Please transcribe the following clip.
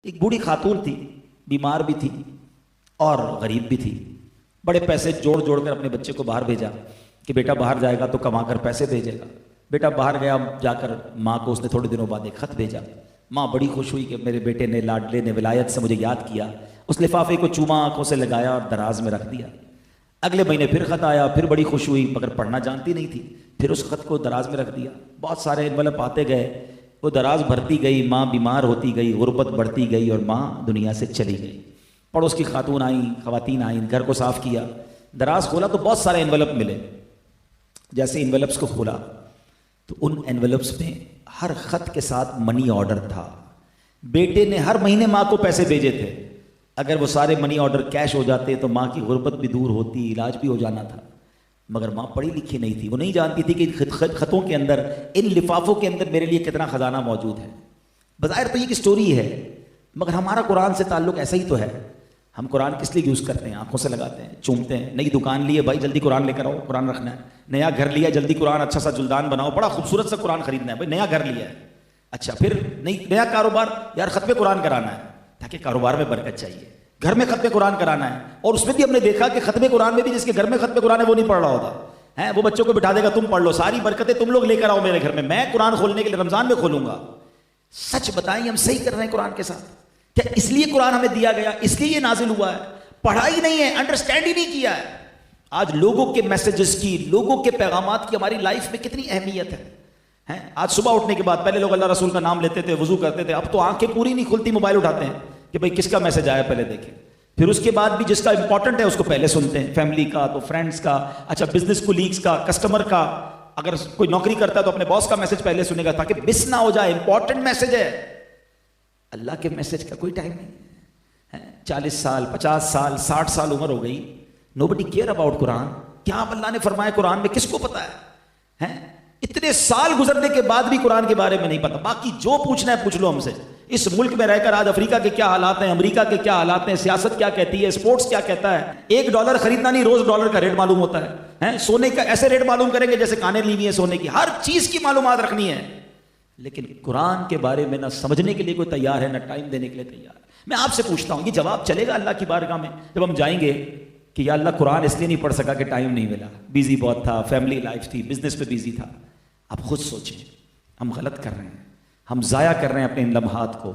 ایک بوڑھی خاتون تھی، بیمار بھی تھی اور غریب بھی تھی. بڑے پیسے جوڑ جوڑ کر اپنے بچے کو باہر بھیجا کہ بیٹا باہر جائے گا تو کما کر پیسے بھیجے گا. بیٹا باہر گیا، جا کر ماں کو اس نے تھوڑے دنوں بعد ایک خط بھیجا. ماں بڑی خوش ہوئی کہ میرے بیٹے نے لاڈلے نے ولایت سے مجھے یاد کیا. اس لفافے کو چوما، آنکھوں سے لگایا اور دراز میں رکھ دیا. اگلے مہینے پھر خط آیا، پھر بڑی خوش ہوئی مگر پڑھنا جانتی نہیں تھی. پھر اس خط کو دراز میں رکھ دیا. بہت سارے انویلپ آتے گئے، وہ دراز بھرتی گئی، ماں بیمار ہوتی گئی، غربت بڑھتی گئی اور ماں دنیا سے چلی گئی. پڑوس کی خواتین آئیں، گھر کو صاف کیا. دراز کھولا تو بہت سارے انویلپ ملے. جیسے انویلپس کو کھولا تو ان انویلپس میں ہر خط کے ساتھ منی آرڈر تھا. بیٹے نے ہر مہینے ماں کو پیسے بھیجے تھے. اگر وہ سارے منی آرڈر کیش ہو جاتے تو ماں کی غربت بھی دور ہوتی، علاج بھی ہو جانا تھا. مگر ماں پڑھی لکھی نہیں تھی، وہ نہیں جانتی تھی کہ خطوں کے اندر، ان لفافوں کے اندر میرے لیے کتنا خزانہ موجود ہے. بظاہر تو یہ ایک سٹوری ہے مگر ہمارا قرآن سے تعلق ایسا ہی تو ہے. ہم قرآن کس لیے یوز کرتے ہیں؟ آنکھوں سے لگاتے ہیں، چومتے ہیں. نئی دکان لی ہے بھائی جلدی قرآن لے کر آؤ، قرآن رکھنا ہے. نیا گھر لیا جلدی قرآن، اچھا سا جلدان بناؤ، بڑا خوبصورت سا قرآن خریدنا ہے بھائی، نیا گھر لیا ہے. اچھا پھر نیا کاروبار، یار ختم قرآن کرانا ہے تاکہ کاروبار میں برکت چاہیے. گھر میں ختم قرآن کرانا ہے، اور اس میں بھی ہم نے دیکھا کہ ختم قرآن میں بھی جس کے گھر میں ختم قرآن ہے وہ نہیں پڑھ رہا ہوتا ہے، وہ بچوں کو بٹھا دے گا تم پڑھ لو، ساری برکتیں تم لوگ لے کر آؤ میرے گھر میں قرآن کھولنے کے لیے رمضان میں کھولوں گا. سچ بتائیں ہم صحیح کر رہے ہیں قرآن کے ساتھ؟ کیا اس لیے قرآن ہمیں دیا گیا، اس لیے یہ نازل ہوا ہے؟ پڑھا ہی نہیں ہے، انڈرسٹینڈ ہی نہیں کیا ہے. آج لوگوں کے میسیجز کی، لوگوں کے پیغامات کی ہماری لائف میں کتنی اہمیت ہے. آج صبح اٹھنے کے بعد پہلے لوگ اللہ رسول کا نام لیتے تھے، وضو کرتے تھے، اب تو آنکھیں پوری نہیں کھلتی، موبائل اٹھاتے ہیں کہ بھئی کس کا میسج آیا پہلے دیکھیں. پھر اس کے بعد بھی جس کا امپورٹنٹ ہے اس کو پہلے سنتے ہیں، فیملی کا تو فرینڈس کا، اچھا بزنس کولیگز کا، کسٹمر کا. اگر کوئی نوکری کرتا ہے تو اپنے باس کا میسج پہلے سنے گا تاکہ مس نہ ہو جائے، امپورٹنٹ میسج ہے. اللہ کے میسج کا کوئی ٹائم نہیں ہے. 40 سال 50 سال 60 سال عمر ہو گئی، nobody care about قرآن. کیا اللہ نے فرمایا قرآن میں کس کو پتا ہے؟ اتنے سال گزرنے کے بعد بھی قرآن کے بارے میں نہیں پتا. باقی جو پوچھنا ہے پوچھ لو ہم سے. اس ملک میں رہ کر آج افریقہ کے کیا حالات ہیں، امریکہ کے کیا حالات ہیں، سیاست کیا کہتی ہے، اسپورٹس کیا کہتا ہے. $1 خریدنا نہیں، روز ڈالر کا ریٹ معلوم ہوتا ہے. سونے کا ایسے ریٹ معلوم کریں گے جیسے کانیں لی ہوئی ہیں سونے کی. ہر چیز کی معلومات رکھنی ہے، لیکن قرآن کے بارے میں نہ سمجھنے کے لیے کوئی تیار ہے، نہ ٹائم دینے کے لیے تیار ہے. میں آپ سے پوچھتا ہوں، یہ جواب چلے گا اللہ کی بارگاہ میں جب ہم جائیں گے کہ یا اللہ قرآن اس لیے نہیں پڑھ سکا کہ ٹائم نہیں ملا، بیزی بہت تھا، فیملی لائف تھی، بزنس پہ بیزی تھا. آپ خود سوچیں، ہم غلط کر رہے ہیں، ہم ضائع کر رہے ہیں اپنے ان لمحات کو.